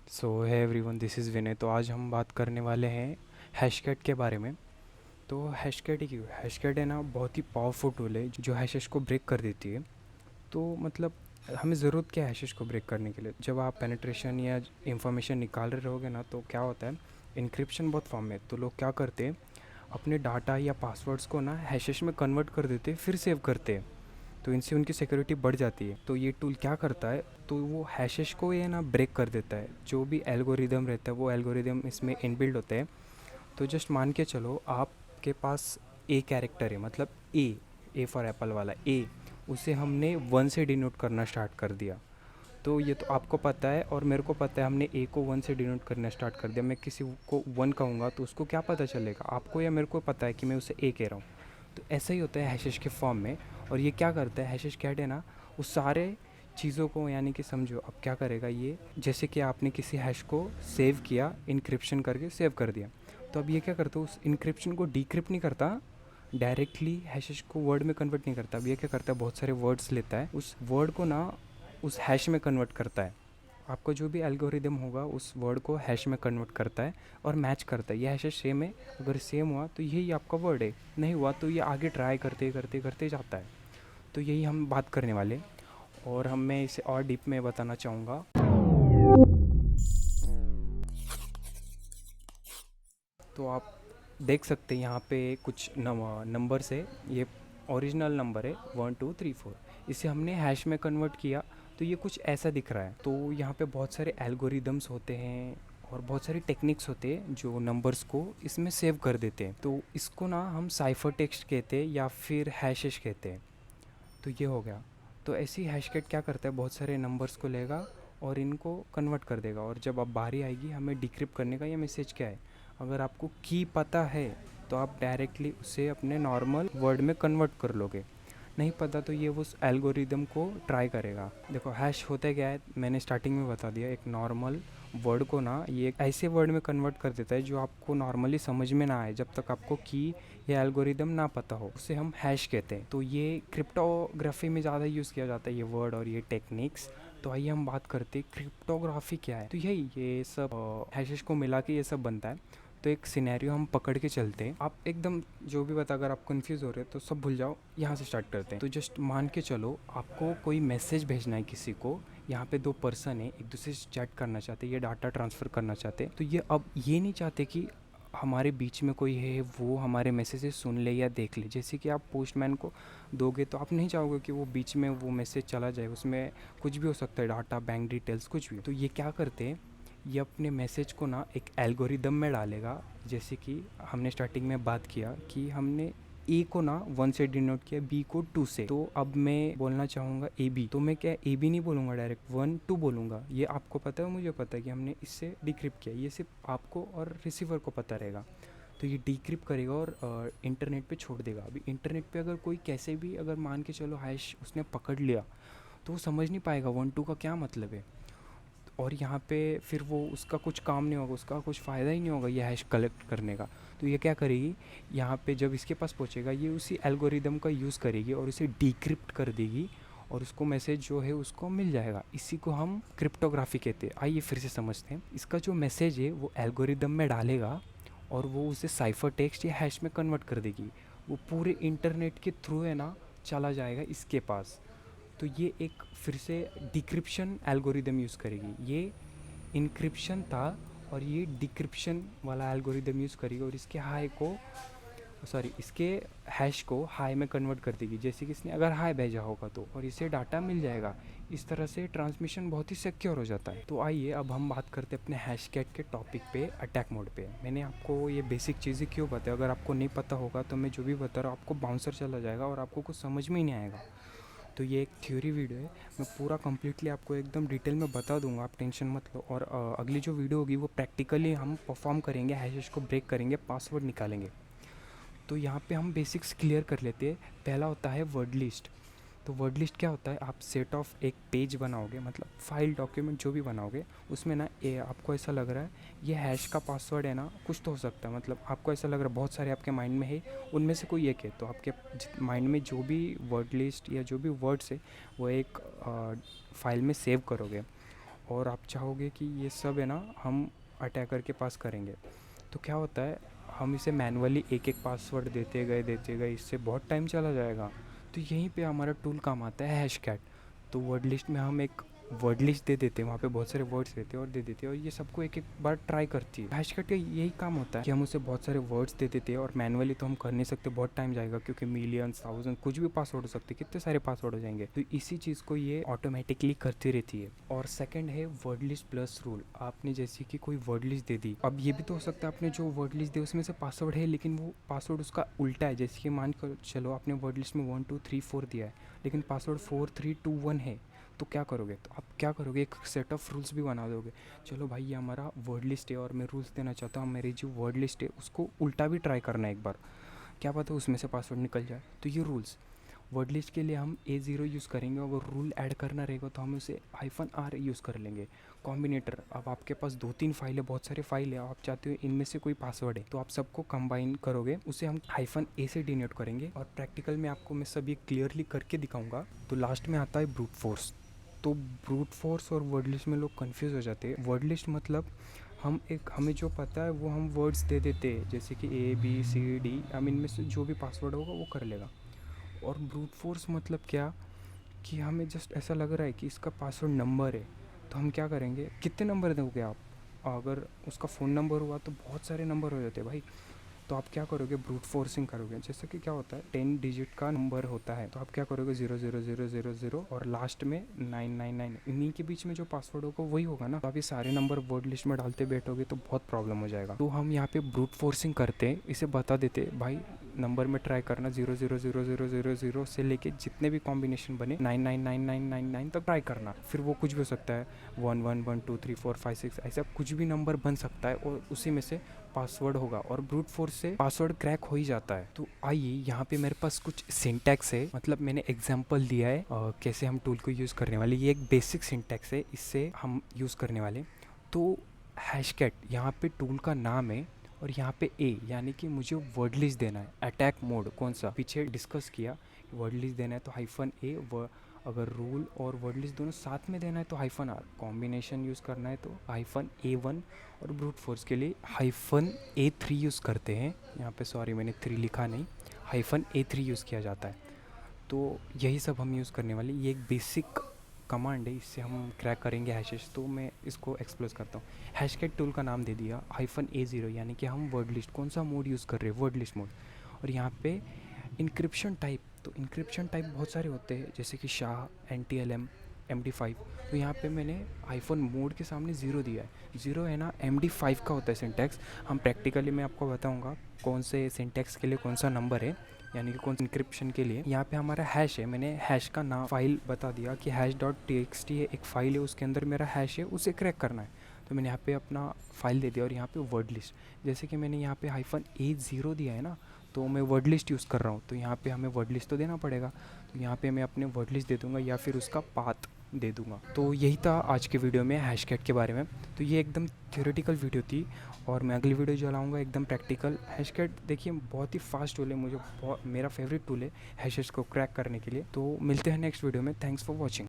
सो है everyone, this is विनय। तो आज हम बात करने वाले हैं हैशकैट के बारे में। तो हैशकैट ही क्यों, हैशकैट है ना, बहुत ही पावरफुल टूल है जो हैशेस को ब्रेक कर देती है। तो मतलब हमें ज़रूरत क्या है हैशेस को ब्रेक करने के लिए? जब आप पेनिट्रेशन या इंफॉर्मेशन निकाल रहे रहोगे ना, तो क्या होता है, इनक्रिप्शन बहुत फॉर्म में। तो लोग क्या करते हैं, अपने डाटा या पासवर्ड्स को ना हैशेस में कन्वर्ट कर देते हैं, फिर सेव करते हैं। तो इनसे उनकी सिक्योरिटी बढ़ जाती है। तो ये टूल क्या करता है, तो वो हैशेस को ये ना ब्रेक कर देता है। जो भी एल्गोरिदम रहता है वो एल्गोरिदम इसमें इनबिल्ड होते हैं। तो जस्ट मान के चलो आपके पास ए कैरेक्टर है, मतलब ए फॉर एप्पल वाला ए, उसे हमने वन से डिनोट करना स्टार्ट कर दिया। तो ये तो आपको पता है और मेरे को पता है, हमने ए को वन से डिनोट करना स्टार्ट कर दिया। मैं किसी को वन कहूँगा तो उसको क्या पता चलेगा, आपको या मेरे को पता है कि मैं उसे ए कह रहा हूँ। तो ऐसा ही होता है हैशेस के फॉर्म में। और ये क्या करता है, हैशेस कैट है ना, उस सारे चीज़ों को, यानी कि समझो अब क्या करेगा ये, जैसे कि आपने किसी हैश को सेव किया, इनक्रिप्शन करके सेव कर दिया। तो अब ये क्या करता है, उस इनक्रिप्शन को डिक्रिप्ट नहीं करता, डायरेक्टली हैशेस को वर्ड में कन्वर्ट नहीं करता। अब ये क्या करता है, बहुत सारे वर्ड्स लेता है, उस वर्ड को ना उस हैश में कन्वर्ट करता है। आपका जो भी एल्गोरिदम होगा उस वर्ड को हैश में कन्वर्ट करता है और मैच करता है, ये हैश सेम है। अगर सेम हुआ तो यही आपका वर्ड है, नहीं हुआ तो ये आगे ट्राई करते करते करते जाता है। तो यही हम बात करने वाले। और मैं इसे और डीप में बताना चाहूँगा। तो आप देख सकते हैं यहाँ पे कुछ नंबर्स है। ये ओरिजिनल नंबर है 1234। इसे हमने हैश में कन्वर्ट किया तो ये कुछ ऐसा दिख रहा है। तो यहाँ पे बहुत सारे एल्गोरिदम्स होते हैं और बहुत सारी टेक्निक्स होते हैं जो नंबर्स को इसमें सेव कर देते हैं। तो इसको ना हम साइफर टेक्स्ट कहते हैं या फिर हैशेस कहते हैं। तो ये हो गया। तो ऐसी हैशकैट क्या करता है, बहुत सारे नंबर्स को लेगा और इनको कन्वर्ट कर देगा। और जब अब बारी आएगी हमें डिक्रिप्ट करने का, ये मैसेज क्या है, अगर आपको की पता है तो आप डायरेक्टली उसे अपने नॉर्मल वर्ड में कन्वर्ट कर लोगे। नहीं पता तो ये उस एल्गोरिदम को ट्राई करेगा। देखो हैश होता क्या है, मैंने स्टार्टिंग में बता दिया, एक नॉर्मल वर्ड को ना ये एक ऐसे वर्ड में कन्वर्ट कर देता है जो आपको नॉर्मली समझ में ना आए, जब तक आपको की या एल्गोरिदम ना पता हो, उसे हम हैश कहते हैं। तो ये क्रिप्टोग्राफी में ज़्यादा यूज़ किया जाता है ये वर्ड और ये टेक्निक्स। तो आइए हम बात करते हैं क्रिप्टोग्राफी क्या है। तो यही ये सब हैशेस को मिला के ये सब बनता है। तो एक सिनेरियो हम पकड़ के चलते हैं, आप एकदम जो भी बता, अगर आप कंफ्यूज हो रहे हो तो सब भूल जाओ, यहाँ से स्टार्ट करते हैं। तो जस्ट मान के चलो आपको कोई मैसेज भेजना है किसी को। यहाँ पे दो पर्सन है, एक दूसरे से चैट करना चाहते, ये डाटा ट्रांसफ़र करना चाहते। तो ये अब ये नहीं चाहते कि हमारे बीच में कोई है वो हमारे मैसेजेस सुन ले या देख ले। जैसे कि आप पोस्टमैन को दोगे तो आप नहीं चाहोगे कि वो बीच में वो मैसेज चला जाए, उसमें कुछ भी हो सकता है, डाटा, बैंक डिटेल्स, कुछ भी। तो ये क्या करते हैं, ये अपने मैसेज को ना एक एल्गोरिदम में डालेगा। जैसे कि हमने स्टार्टिंग में बात किया कि हमने ए को ना वन से डिनोट किया, बी को टू से। तो अब मैं बोलना चाहूँगा ए बी, तो मैं क्या ए बी नहीं बोलूँगा, डायरेक्ट वन टू बोलूँगा। ये आपको पता है, मुझे पता है कि हमने इससे डिक्रिप्ट किया, ये सिर्फ आपको और रिसीवर को पता रहेगा। तो ये डिक्रिप्ट करेगा और इंटरनेट पे छोड़ देगा। अभी इंटरनेट पे अगर कोई कैसे भी, अगर मान के चलो हैश उसने पकड़ लिया, तो वो समझ नहीं पाएगा वन टू का क्या मतलब है। और यहाँ पे फिर वो उसका कुछ काम नहीं होगा, उसका कुछ फ़ायदा ही नहीं होगा ये हैश कलेक्ट करने का। तो ये क्या करेगी, यहाँ पे जब इसके पास पहुँचेगा ये उसी एल्गोरिदम का यूज़ करेगी और उसे डिक्रिप्ट कर देगी और उसको मैसेज जो है उसको मिल जाएगा। इसी को हम क्रिप्टोग्राफी कहते हैं। आइए फिर से समझते हैं। इसका जो मैसेज है वो एल्गोरिदम में डालेगा और वो उसे साइफर टेक्स्ट या हैश में कन्वर्ट कर देगी। वो पूरे इंटरनेट के थ्रू है ना चला जाएगा इसके पास। तो ये एक फिर से डिक्रिप्शन एल्गोरिदम यूज़ करेगी। ये इनक्रिप्शन था और ये डिक्रिप्शन वाला एल्गोरिदम यूज़ करेगी और इसके हाई को, सॉरी, इसके हैश को हाई में कन्वर्ट कर देगी, जैसे कि इसने अगर हाई भेजा होगा तो, और इसे डाटा मिल जाएगा। इस तरह से ट्रांसमिशन बहुत ही सिक्योर हो जाता है। तो आइए अब हम बात करते हैं अपने हैश कैट के टॉपिक पे, अटैक मोड पे। मैंने आपको ये बेसिक चीज़ें क्यों बताया, अगर आपको नहीं पता होगा तो मैं जो भी बता रहा हूँ आपको बाउंसर चला जाएगा और आपको कुछ समझ में ही नहीं आएगा। तो ये एक थ्योरी वीडियो है, मैं पूरा कम्प्लीटली आपको एकदम डिटेल में बता दूंगा, आप टेंशन मत लो। और अगली जो वीडियो होगी वो प्रैक्टिकली हम परफॉर्म करेंगे, हैशेस को ब्रेक करेंगे, पासवर्ड निकालेंगे। तो यहाँ पे हम बेसिक्स क्लियर कर लेते हैं। पहला होता है वर्ड लिस्ट। तो वर्ड लिस्ट क्या होता है, आप सेट ऑफ एक पेज बनाओगे, मतलब फाइल, डॉक्यूमेंट जो भी बनाओगे, उसमें ना ये आपको ऐसा लग रहा है ये हैश का पासवर्ड है ना, कुछ तो हो सकता है, मतलब आपको ऐसा लग रहा है बहुत सारे आपके माइंड में है, उनमें से कोई एक है। तो आपके माइंड में जो भी वर्ड लिस्ट या जो भी वर्ड्स है वो एक फाइल में सेव करोगे। और आप चाहोगे कि ये सब है ना हम अटैकर के पास करेंगे, तो क्या होता है, हम इसे मैनुअली एक एक पासवर्ड देते गए, इससे बहुत टाइम चला जाएगा। तो यहीं पे हमारा टूल काम आता है हैशकैट। तो वर्ड लिस्ट में हम एक वर्ड लिस्ट दे देते हैं, वहाँ पे बहुत सारे वर्ड्स रहते हैं और दे देते हैं, और ये सबको एक एक बार ट्राई करती है। हैशकैट का यही काम होता है कि हम उसे बहुत सारे वर्ड्स दे देते हैं, और मैनुअली तो हम कर नहीं सकते, बहुत टाइम जाएगा, क्योंकि मिलियंस थाउजेंड कुछ भी पासवर्ड हो सकते, कितने सारे पासवर्ड हो जाएंगे। तो इसी चीज़ को ये ऑटोमेटिकली करती रहती है। और सेकंड है वर्ड लिस्ट प्लस रूल। आपने जैसे कि कोई वर्ड लिस्ट दे दी, अब ये भी तो हो सकता है आपने जो वर्ड लिस्ट दी उसमें से पासवर्ड है, लेकिन वो पासवर्ड उसका उल्टा है। जैसे कि मान कर चलो आपने वर्ड लिस्ट में 1 2 3 4 दिया है, लेकिन पासवर्ड 4 3 2 1 है, तो क्या करोगे? तो आप क्या करोगे, एक सेट ऑफ रूल्स भी बना दोगे। चलो भाई, ये हमारा वर्ड लिस्ट है और मैं रूल्स देना चाहता हूँ, मेरी जो वर्ड लिस्ट है उसको उल्टा भी ट्राई करना है एक बार, क्या पता उसमें से पासवर्ड निकल जाए। तो ये रूल्स वर्ड लिस्ट के लिए हम A0 यूज़ करेंगे, अगर रूल ऐड करना रहेगा तो हम उसे -R यूज़ कर लेंगे। कॉम्बिनेटर, अब आपके पास 2-3 फाइल है, बहुत सारे फाइल है, आप चाहते हो इनमें से कोई पासवर्ड है, तो आप सबको कंबाइन करोगे, उसे हम -A से डिनोट करेंगे। और प्रैक्टिकल में आपको मैं सब ये क्लियरली करके दिखाऊंगा। तो लास्ट में आता है ब्रूट फोर्स। तो ब्रूट फोर्स और वर्ड लिस्ट में लोग कंफ्यूज हो जाते हैं। वर्ड लिस्ट मतलब हमें जो पता है वो हम वर्ड्स दे देते हैं, जैसे कि ABCD, हम इनमें से जो भी पासवर्ड होगा वो कर लेगा। और ब्रूट फोर्स मतलब क्या, कि हमें जस्ट ऐसा लग रहा है कि इसका पासवर्ड नंबर है, तो हम क्या करेंगे, कितने नंबर दोगे आप? अगर उसका फ़ोन नंबर हुआ तो बहुत सारे नंबर हो जाते हैं भाई। तो आप क्या करोगे, ब्रूट फोर्सिंग करोगे। जैसे कि क्या होता है, 10 डिजिट का नंबर होता है, तो आप क्या करोगे, 00000 और लास्ट में 999, इन्हीं के बीच में जो पासवर्ड होगा वही होगा ना। तो आप ये सारे नंबर वर्ड लिस्ट में डालते बैठोगे तो बहुत प्रॉब्लम हो जाएगा। तो हम यहाँ पे ब्रूट फोर्सिंग करते हैं, इसे बता देते भाई नंबर में ट्राई करना, 0000000 से लेके जितने भी कॉम्बिनेशन बने 999999 तक ट्राई करना। फिर वो कुछ भी हो सकता है, 1 1 1 2 3 4 5 6, ऐसा कुछ भी नंबर बन सकता है, और उसी में से पासवर्ड होगा। और ब्रूट फोर्स से पासवर्ड क्रैक हो ही जाता है। तो आइए, यहाँ पे मेरे पास कुछ सिंटैक्स है, मतलब मैंने एग्जांपल दिया है कैसे हम टूल को यूज़ करने वाले। ये एक बेसिक सिंटैक्स है, इससे हम यूज़ करने वाले। तो हैशकैट यहाँ पे टूल का नाम है, और यहाँ पे A यानी कि मुझे वर्ड लिस्ट देना है। अटैक मोड कौन सा, पीछे डिस्कस किया, वर्ड लिस्ट देना है तो -A, अगर रूल और वर्ड लिस्ट दोनों साथ में देना है तो -R, कॉम्बिनेशन यूज़ करना है तो -A1, और ब्रूट फोर्स के लिए -A3 यूज़ करते हैं। यहाँ पे सॉरी मैंने 3 लिखा नहीं, -A3 यूज़ किया जाता है। तो यही सब हम यूज़ करने वाले, ये एक बेसिक कमांड है, इससे हम क्रैक करेंगे हैशेस। तो मैं इसको एक्सप्लोर करता हूँ। हैशकैट टूल का नाम दे दिया -A0, यानी कि हम वर्ड लिस्ट कौन सा मोड यूज़ कर रहे हैं, वर्ड लिस्ट मोड। और यहाँ पे इंक्रिप्शन टाइप, तो इंक्रिप्शन टाइप बहुत सारे होते हैं, जैसे कि SHA, NTLM, MD5। तो यहाँ पे मैंने -मोड के सामने 0 दिया है। 0 है ना, MD5 का होता है सिंटैक्स। हम प्रैक्टिकली मैं आपको बताऊँगा कौन से सिंटैक्स के लिए कौन सा नंबर है, यानी कि कौन सा इंक्रिप्शन के लिए। यहाँ पे हमारा हैश है, मैंने हैश का नाम फाइल बता दिया कि hash.txt है, एक फ़ाइल है, उसके अंदर मेरा हैश है, उसे क्रैक करना है। तो मैंने यहाँ पे अपना फाइल दे दिया, और यहाँ पे वर्ड लिस्ट, जैसे कि मैंने यहाँ पे -A0 दिया है ना, तो मैं वर्ड लिस्ट यूज़ कर रहा हूँ, तो यहाँ पे हमें वर्ड लिस्ट तो देना पड़ेगा। तो यहाँ पे मैं अपने वर्ड लिस्ट दे दूँगा, या फिर उसका पाथ दे दूँगा। तो यही था आज के वीडियो में हैशकैट के बारे में। तो ये एकदम थ्योरेटिकल वीडियो थी, और मैं अगली वीडियो जो लाऊंगा एकदम प्रैक्टिकल। हैशकैट देखिए बहुत ही फास्ट टूल है, मुझे मेरा फेवरेट टूल है हैशेस को क्रैक करने के लिए। तो मिलते हैं नेक्स्ट वीडियो में। Thanks for watching.